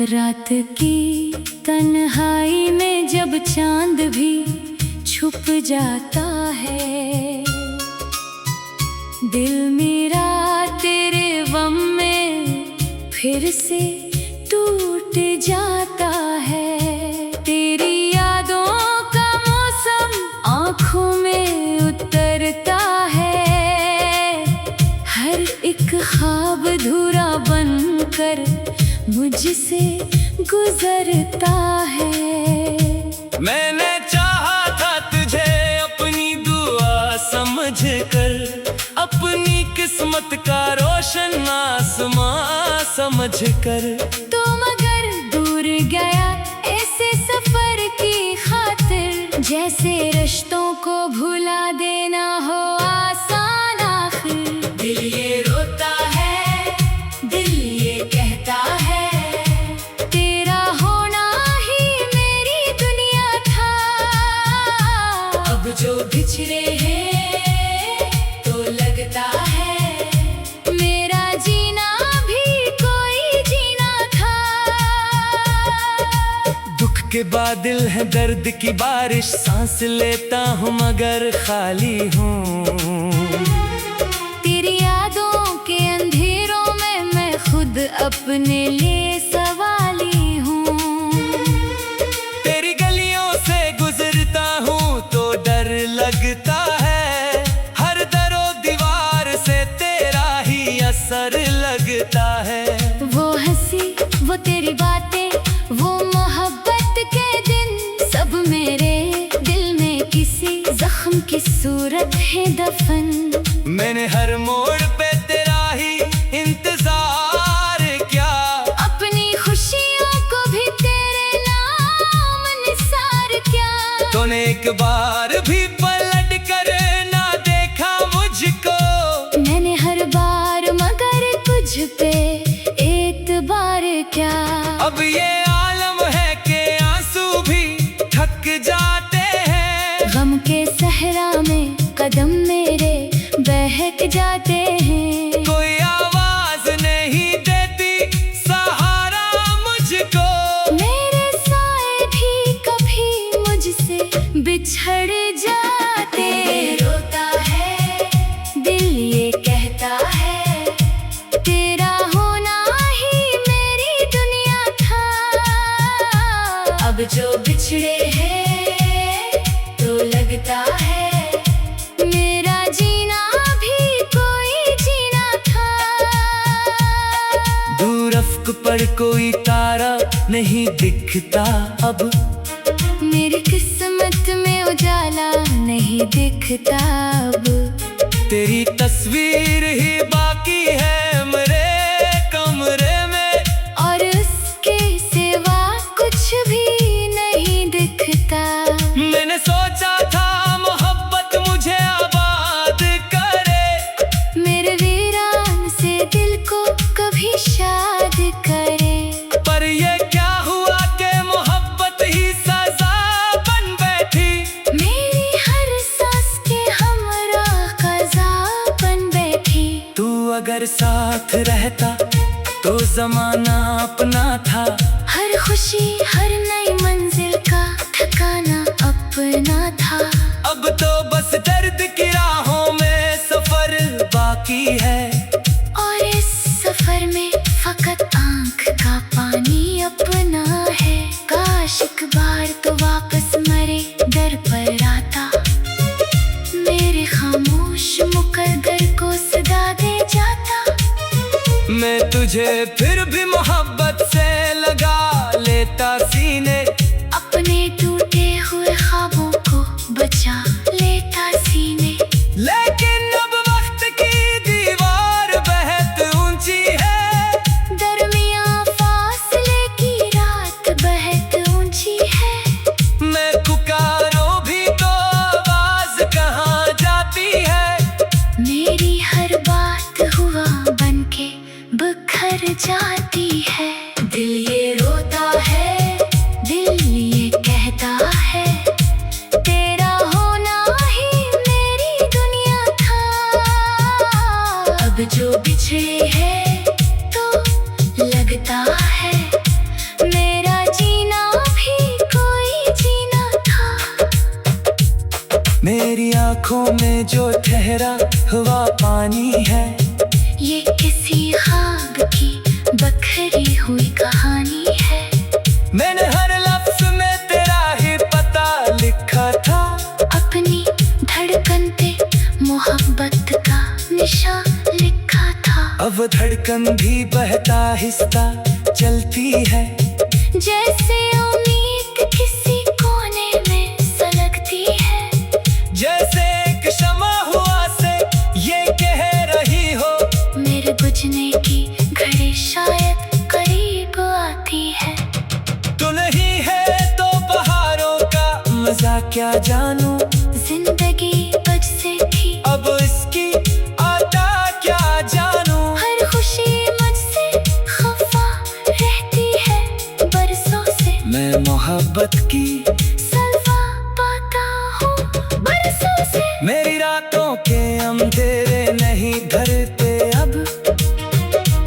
रात की तन्हाई में जब चांद भी छुप जाता है, दिल मेरा तेरे गम में फिर से टूट जाता है। तेरी यादों का मौसम आँखों में उतरता है, हर एक ख्वाब अधूरा बनकर मुझसे गुजरता है। मैंने चाहा था तुझे अपनी दुआ समझकर, अपनी किस्मत का रोशन आसमां समझकर। तो मगर दूर गया ऐसे सफर की खातिर, जैसे रिश्तों को भुला देना हो आसान आखिर। दिल ये रोता है, दिल ये कहता है, तेरा होना ही मेरी दुनिया था। अब जो बिछड़े हैं तो लगता है मेरा जीना भी कोई जीना था। दुख के बादल हैं, दर्द की बारिश, सांस लेता हूँ मगर खाली हूँ। तेरी यादों के अंधेरों में मैं खुद अपने लिए सवाली हूँ। तेरी गलियों से गुजरता हूँ तो डर लगता है, हर दरो दीवार से तेरा ही असर लगता है। वो हंसी, वो तेरी बातें, वो मोहब्बत के दिन, सब मेरे दिल में किसी जख्म की सूरत है दफन। मैंने हर मोड़ पे तेरा ही इंतजार किया, अपनी खुशियों को भी तेरे नाम निसार किया। तूने एक बार भी पलट कर ना देखा मुझको, मैंने हर बार मगर तुझ पे एतबार क्या। अब ये आलम है कि आंसू भी थक जाते हैं, गम के सहरा में कदम मेरे बहक जाते हैं। कोई आवाज नहीं देती सहारा मुझको, मेरे साए भी कभी मुझसे बिछड़ जाते। रोता है, दिल ये कहता है, तेरा होना ही मेरी दुनिया था। अब जो बिछड़े हैं तो लगता है मेरा जीना भी कोई जीना था। दूर अफ्क पर कोई तारा नहीं दिखता अब, मेरी किस्मत में उजाला नहीं दिखता अब। तेरी तस्वीर ही बाकी है मेरे कमरे में, और उसके सिवा कुछ भी नहीं दिखता। मैंने सोचा था मोहब्बत मुझे आबाद करे, मेरे वीरान से दिल को कभी शाद करे। पर ये क्या हुआ कि मोहब्बत ही सजा बन बैठी। मेरी हर सांस के हमरा क़ज़ा बन बैठी। तू अगर साथ रहता तो जमाना अपना था, हर खुशी हर नई मंजिल का ठिकाना अपना था। अब तो बस दर्द की राहों में सफर बाकी है, और इस सफर में फकत आंख का पानी अपना है। काश एक बार तो वापस मरे दर पर आता, मेरे खामोश मुकद्दर को सदा दे जाता। मैं तुझे फिर भी मोहब्बत से लगा लेता सीने, अपने टूटे हुए ख्वाबों को बचा लेता सीने। लेकिन अब वक्त की दीवार बेहद ऊंची है, दरमियां फासले की रात बेहद ऊंची है। मैं पुकारो भी तो आवाज कहाँ जाती है। मेरी हर बात हुआ बनके बिखर जाती है। दिल ये रोता है, दिल ये कहता है, तेरा होना ही मेरी दुनिया था। अब जो बिछड़े हैं तो लगता है मेरी आंखों में जो ठहरा हुआ पानी है, ये किसी ख्वाब की बखरी हुई कहानी है। मैंने हर लफ्ज में तेरा ही पता लिखा था, अपनी धड़कन पे मोहब्बत का निशान लिखा था। अब धड़कन भी बहता हिस्सा चलती है, जैसे उम्मीद किसी कोने में सलगती है। जैसे एक शमा हुआ से ये कह रही हो, मेरे बुझने की घड़ी शायद करीब आती है। तू नहीं है तो बहारों का मजा क्या जानूं, जिंदगी बज से थी अब इसकी आता क्या जानूं। हर खुशी मुझसे खफा रहती है बरसों से। मैं मोहब्बत की सल्फा पाता हूँ बरसों से। मेरी रातों के अंधेरे नहीं धरते अब,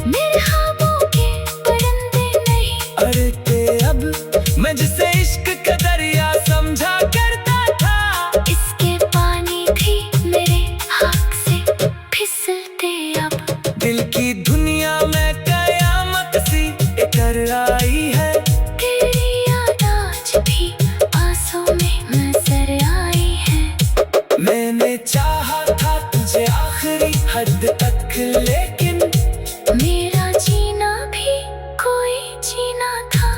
मेरे ख्वाबों के परिंदे नहीं अड़ते अब। मैं जिसे इश्क का दरिया समझा करता था, इसके पानी भी मेरे हाथ से फिसलते अब। दिल की दुनिया में कयामत सी इतर आई है। तेरी याद आज भी आंसू में नजर आई है। मैंने चाहा था तुझे आखिरी हद तक, लेकिन मेरा जीना भी कोई जीना था।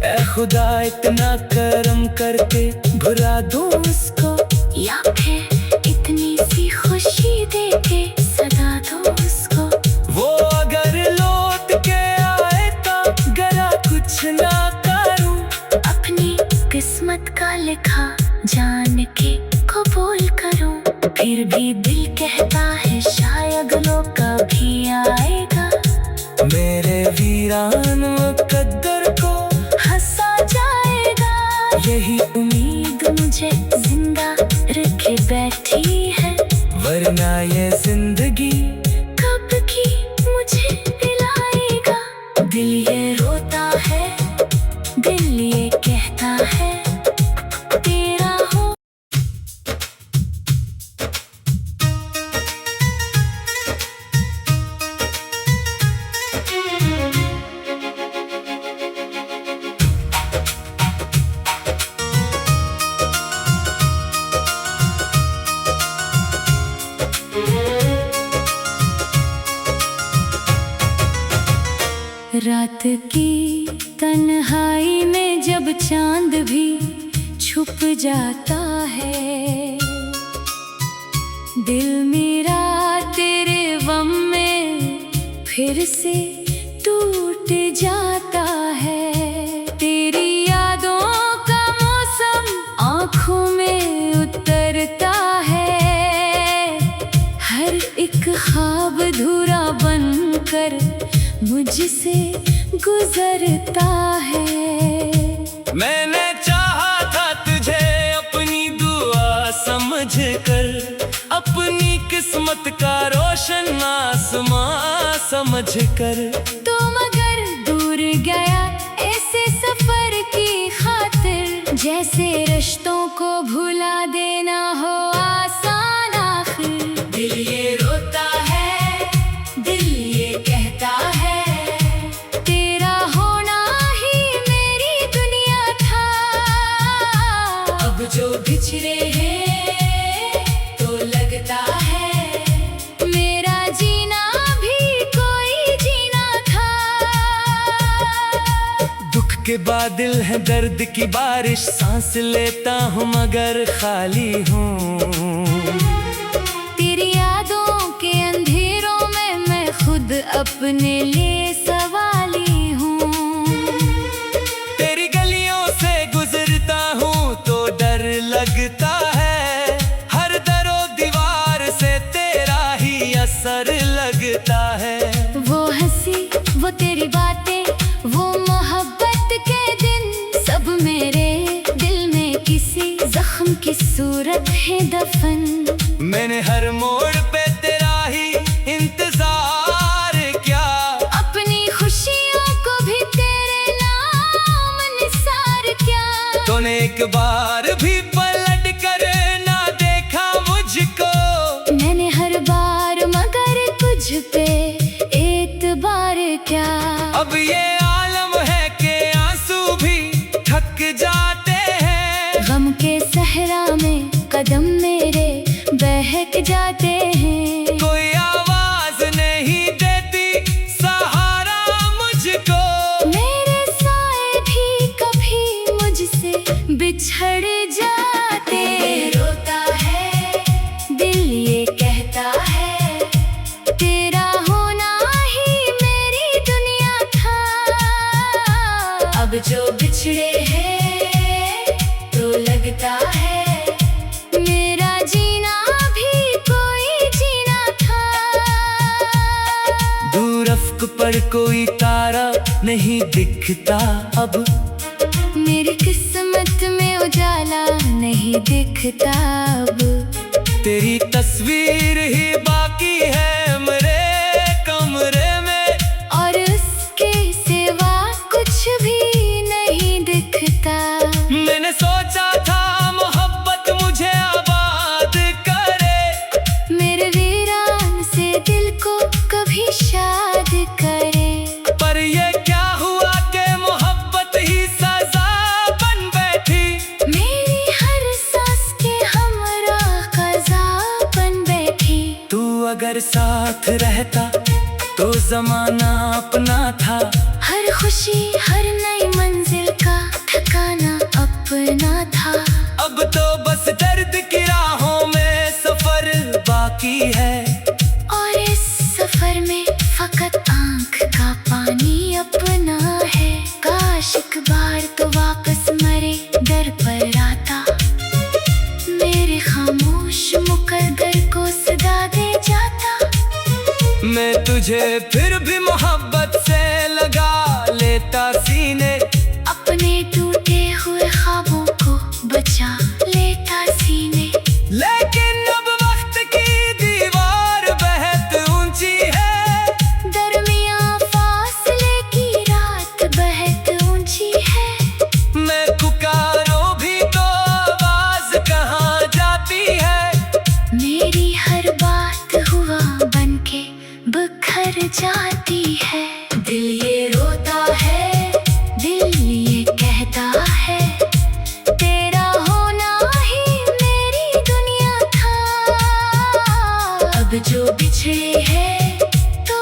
ऐ खुदा इतना करम करके भुला दूं उसको, या फिर इतनी सी खुशी देके सदा दो उसको। वो अगर लौट के आए तो गला कुछ ना करूं। अपनी किस्मत का लिखा जान के कबूल करूं। फिर भी दिल कहता है शायद लो कभी आएगा। मेरे वीरान मुकद्दर को हंसा जाएगा। यही उम्मीद मुझे जिंदा रखे बैठी है। वरना ये जिंदगी कब की मुझे पिलाएगा। दिल ये रोता है, दिल ये कहता है तेरा हो। रात की तन्हाई में जब चांद भी छुप जाता है, दिल मेरा तेरे गम में फिर से टूट जाता है। तेरी यादों का मौसम आँखों में उतरता है। हर एक ख्वाब अधूरा बनकर मुझसे गुजरता है। मैंने चाहा था तुझे अपनी दुआ समझकर, अपनी किस्मत का रोशन आसमां समझकर। तो मगर दूर गया ऐसे सफर की खातिर, जैसे रिश्तों को भुला देना हो आसान आखिर। दिल ये रोता है, दिल ये कहता है तेरा होना ही मेरी दुनिया था। अब जो बिछड़े हैं तो लगता है मेरा जीना भी कोई जीना था। दुख के बादल है दर्द की बारिश, सांस लेता हूँ मगर खाली हूँ। तेरी यादों के अंधेरों में मैं खुद अपने लिए सवाली हूँ। तेरी गलियों से गुजरता हूँ तो डर लगता है, हर दरो दीवार से तेरा ही असर लगता है। वो हंसी, वो तेरी बातें, वो मोहब्बत के दिन, सब मेरे दिल में किसी जख्म की सूरत है दफन। मैंने हर मोड़ पे तेरा ही इंतजार किया, अपनी खुशियों को भी तेरे नाम निसार किया। तूने एक बार भी पलट कर कदम मेरे बहक जाते हैं। कोई आवाज नहीं देती सहारा मुझको, मेरे साए भी कभी मुझसे बिछड़ जाते। रोता है दिल ये कहता है, तेरा होना ही मेरी दुनिया था। अब जो बिछड़े हैं तो लगता है मेरा जीना भी कोई जीना था। दूर अफ्क पर कोई तारा नहीं दिखता अब, मेरी किस्मत में उजाला नहीं दिखता अब। तेरी तस्वीर ही बाकी है मेरे कमरे में, और उसके सिवा कुछ भी नहीं दिखता। मैंने सोचा था मोहब्बत मुझे आबाद करे, मेरे वीरान से दिल को कभी शाद करे। पर ये क्या हुआ कि मोहब्बत ही सजा बन बैठी। मेरी हर सांस के हमरा क़ज़ा बन बैठी। तू अगर साथ रहता तो जमाना अपना था, हर खुशी हर नई मंजिल का ठिकाना अपना था। अब तो बस दर्द की राहों में सफर बाकी है, और इस सफर में फकत आंख का पानी अपना है। काश एक बार तो वापस मरे दर पर आता, मेरे खामोश मुकद्दर को सदा दे जाता। मैं तुझे फिर भी मोहब्बत से लगा लेता सीने, अपने टूटे हुए ख्वाबों को बचा लेता सीने। लेकिन अब वक्त की दीवार बेहद ऊंची है, दरमियां फासले की रात बेहद ऊंची है। मैं पुकारो भी तो आवाज कहाँ जाती है। मेरी हर बात हुआ बनके बिखर जाती है। दिल ये रोता है दिल ये कहता है, तेरा होना ही मेरी दुनिया था। अब जो बिछड़े हैं तो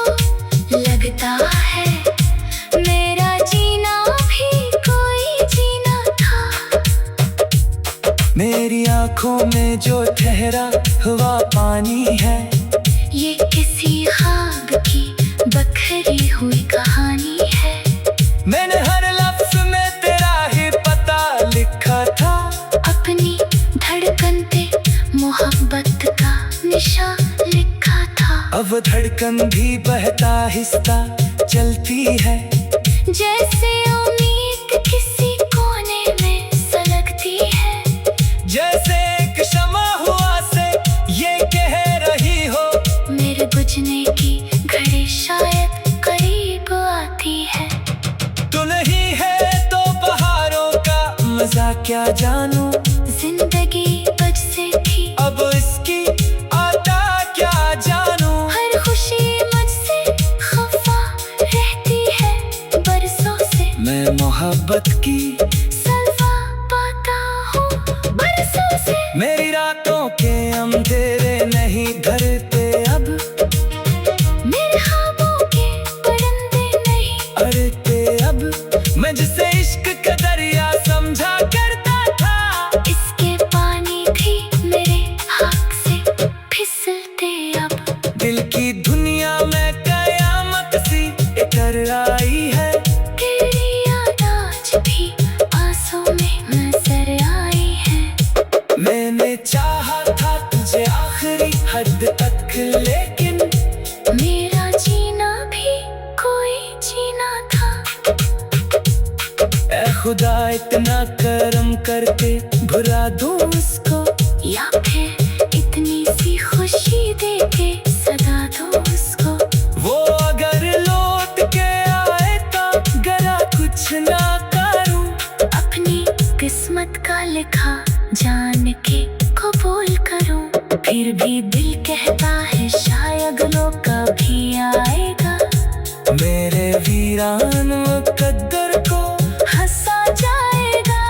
लगता है मेरा जीना भी कोई जीना था। मेरी आंखों में जो ठहरा हुआ पानी है, ये किसी ख्वाब की बखरी हुई कहानी है। मैंने हर लफ्ज में तेरा ही पता लिखा था, अपनी धड़कन पे मोहब्बत का निशान लिखा था। अब धड़कन भी बहता हिस्सा चलती है, जैसे उम्मीद किसी कोने में सलगती है। जैसे एक शमा हुआ से ये कह रही हो, मेरे बुझने की घड़ी शायद करीब आती है। तू नहीं है तो बहारों का मजा क्या जानूं, जिंदगी तुझसे थी अब इसकी आता क्या जानूं। हर खुशी मुझसे खफा रहती है बरसों से। मैं मोहब्बत की सल्वा पाता हूँ बरसों से। मेरी रातों के अंधेरे नहीं धरते अब, मेरे ख्वाबों के परिंदे नहीं अड़ते अब। मैं जिसे इश्क का दरिया समझा करता था, इसके पानी भी मेरे हाथ से फिसलते अब। दिल की दुनिया में कयामत सी इतर आई है, तेरी याद आज भी आंसू में नजर आई है। मैंने चाहा था तुझे आखिरी हद तक, लेकिन मेरा जीना भी कोई जीना था। ऐ खुदा इतना करम करके भुला दूं उसको, या फिर इतनी सी खुशी देके सदा दो उसको। वो अगर लौट के आए तो गरा कुछ ना करूं। अपनी किस्मत का लिखा जान के कबूल करूं, फिर भी दिल कहता है शायद लो कभी आएगा। मेरे वीरान मुकद्दर को हंसा जाएगा,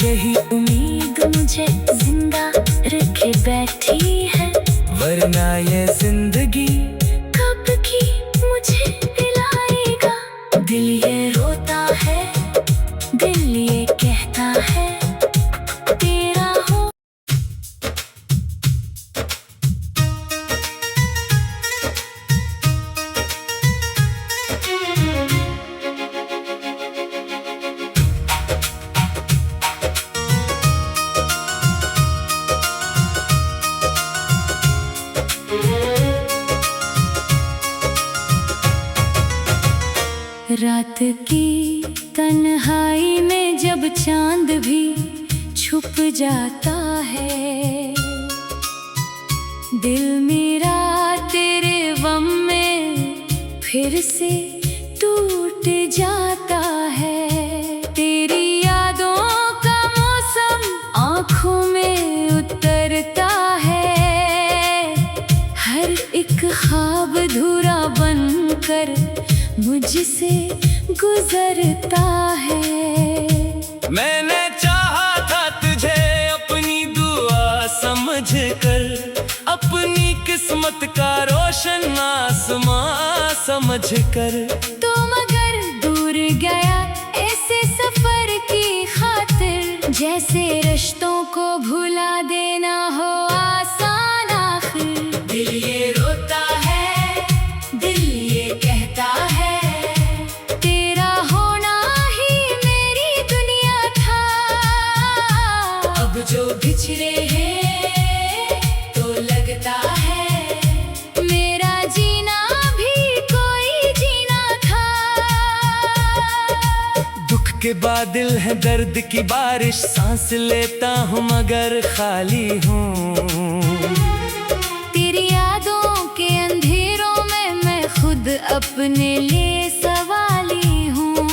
यही उम्मीद मुझे जिंदा रखे। के बैठी है, वरना ये जिंदगी कब की मुझे पिलाएगा। दिल ये रोता है, दिल ये कहता है, तेरा हो। रात की तन्हाई में जब चांद भी छुप जाता है, दिल मेरा तेरे गम में फिर से टूट जाता है। तेरी यादों का मौसम आँखों में उतरता है, हर एक ख्वाब अधूरा बनकर मुझसे गुजरता है। मैंने चाहा था तुझे अपनी दुआ समझकर, अपनी किस्मत का रोशन आसमां समझकर। तो मगर दूर गया ऐसे सफर की खातिर, जैसे रिश्तों को भुला देना हो आसान आखिर। दिल ये रोता है, दिल ये कहता है, तेरा होना ही मेरी दुनिया था। अब जो बिछड़े हैं तो लगता है मेरा जीना भी कोई जीना था। दुख के बादल है दर्द की बारिश, सांस लेता हूँ मगर खाली हूँ। तेरी यादों के अंधेरों में मैं खुद अपने लिए सवाली हूँ।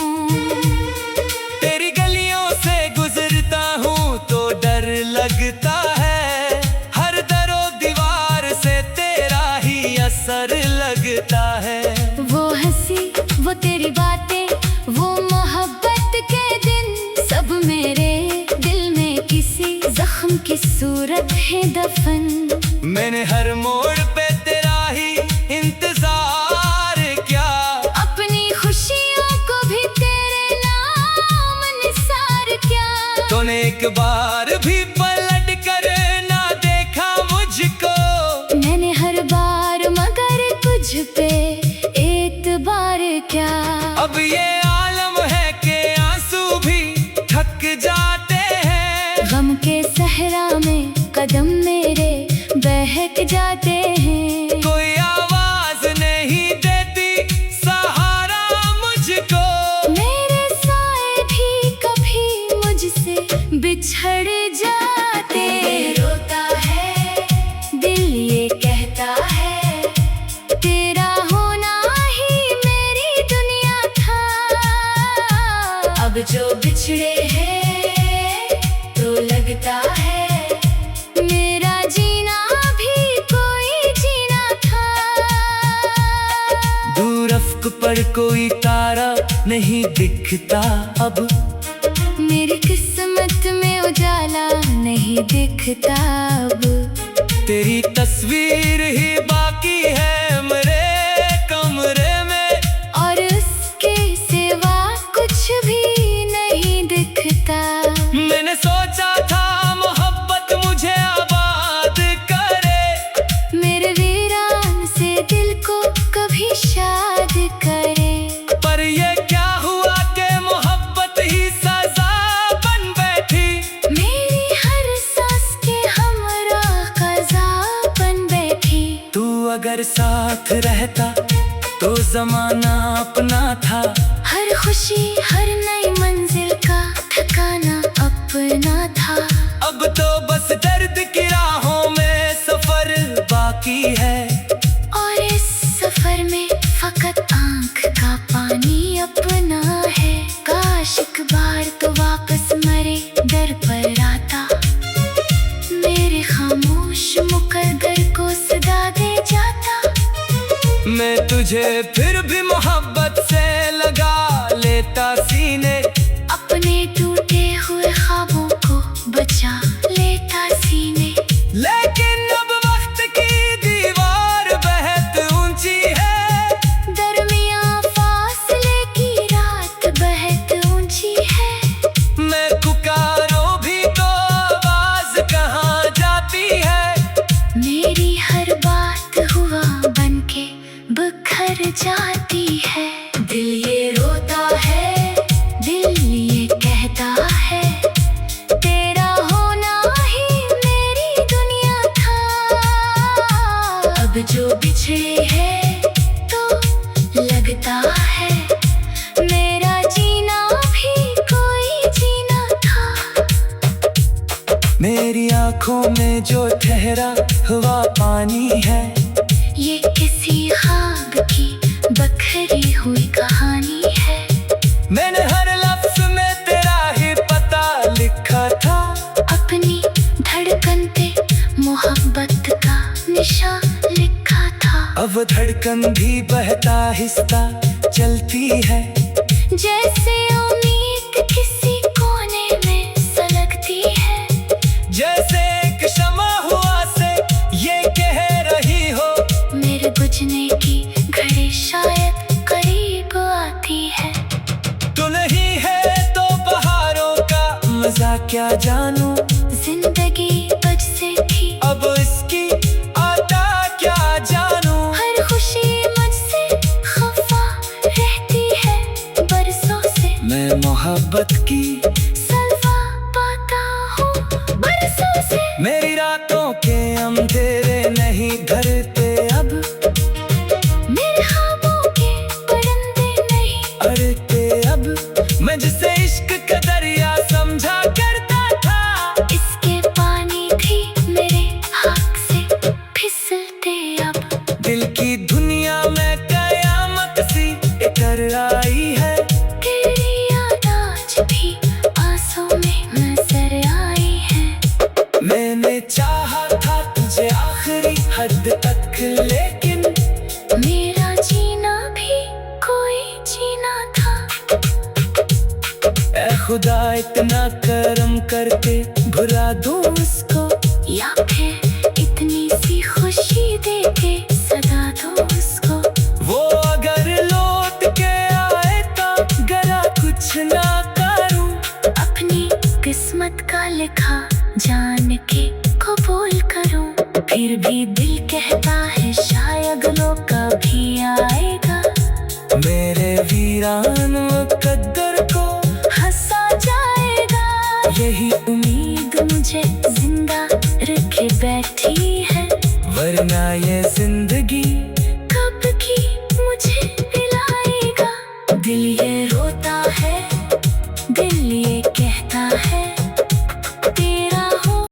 तेरी गलियों से गुजरता हूँ तो डर लगता है, हर दरो दीवार से तेरा ही असर लगता है। वो हंसी, वो तेरी बातें, वो मोहब्बत के दिन, सब मेरे दिल में किसी जख्म की सूरत है दफन। मैंने हर मोड़ पे तेरा ही इंतजार किया, अपनी खुशियों को भी तेरे नाम निसार किया। तूने एक बार भी पलट कर ना देखा मुझको, मैंने हर बार मगर तुझ पे एतबार क्या। अब ये आलम है कि आंसू भी थक जाते हैं, गम के सहरा में कदम मेरे बहक जाते हैं। कोई आवाज नहीं देती सहारा मुझको, मेरे साए भी कभी मुझसे बिछड़ जाते। रोता है, दिल ये कहता है, तेरा होना ही मेरी दुनिया था। अब जो बिछड़े हैं तो लगता है मेरा जीना भी कोई जीना था। दूर अफ्क पर कोई तारा नहीं दिखता अब, मेरी किस्मत में उजाला नहीं दिखता अब। तेरी तस्वीर ही बाकी है मेरे कमरे में, और उसके सिवा कुछ भी नहीं दिखता। मैंने सोचा था मोहब्बत मुझे आबाद करे, मेरे वीरान से दिल को कभी शाद करे। पर ये क्या हुआ कि मोहब्बत ही सजा बन बैठी। मेरी हर सांस के हमरा क़ज़ा बन बैठी। तू अगर साथ रहता तो जमाना अपना था, हर खुशी हर नई मंजिल का ठिकाना अपना था। अब तो बस दर्द की राहों में सफर बाकी है, और इस सफर में फकत आँख का पानी अपना है। काश एक बार तो वापस मरे दर पर आता, मेरे खामोश मुकद्दर को सदा दे जाता। मैं तुझे फिर भी मोहब्बत से लगा लेता सीने, अपने टूटे हुए ख्वाबों को बचा लेता सीने। ठहरा हुआ पानी है। ये किसी ख्वाब की बखरी हुई कहानी है। मैंने हर लफ्ज में तेरा ही पता लिखा था। अपनी धड़कन पे मोहब्बत का निशान लिखा था। अब धड़कन भी बहता हिस्सा चलती है। जैसे उम्मीद किसी कोने में सलगती है। जैसे एक शमा हुआ से ये कह रही हो, मेरे बुझने की घड़ी शायद करीब आती है। तू नहीं है तो बहारों का मजा क्या जानूं। जिंदगी बज से थी अब इसकी आता क्या जानूं। हर खुशी मुझसे खफा रहती है बरसों से। मैं मोहब्बत की सल्वा पाता हूँ बरसों से। मेरी रातों के अंधेरे नहीं धरते अब। मेरे ख्वाबों के परिंदे नहीं अड़ते अब। मैं जिसे इश्क का दरिया समझा करता था, इसके पानी भी मेरे हाथ से फिसलते अब। दिल की दुनिया में कयामत सी इतर आई है। तेरी याद आज भी आंसू में नजर आई है। मैंने चाहा था तुझे आखिरी हद तक, लेकिन मेरा जीना भी कोई जीना था। ऐ खुदा इतना करम करके भुला दूं उसको, या फिर इतनी सी खुशी देके सदा दो उसको। वो अगर लौट के आए तो गरा कुछ ना करूं। अपनी किस्मत का लिखा जान के कबूल करूं। फिर भी दिल कहता है शायद लो कभी आएगा। मेरे वीरान मुकद्दर को हंसा जाएगा। यही उम्मीद मुझे जिंदा रखे बैठी है। वरना ये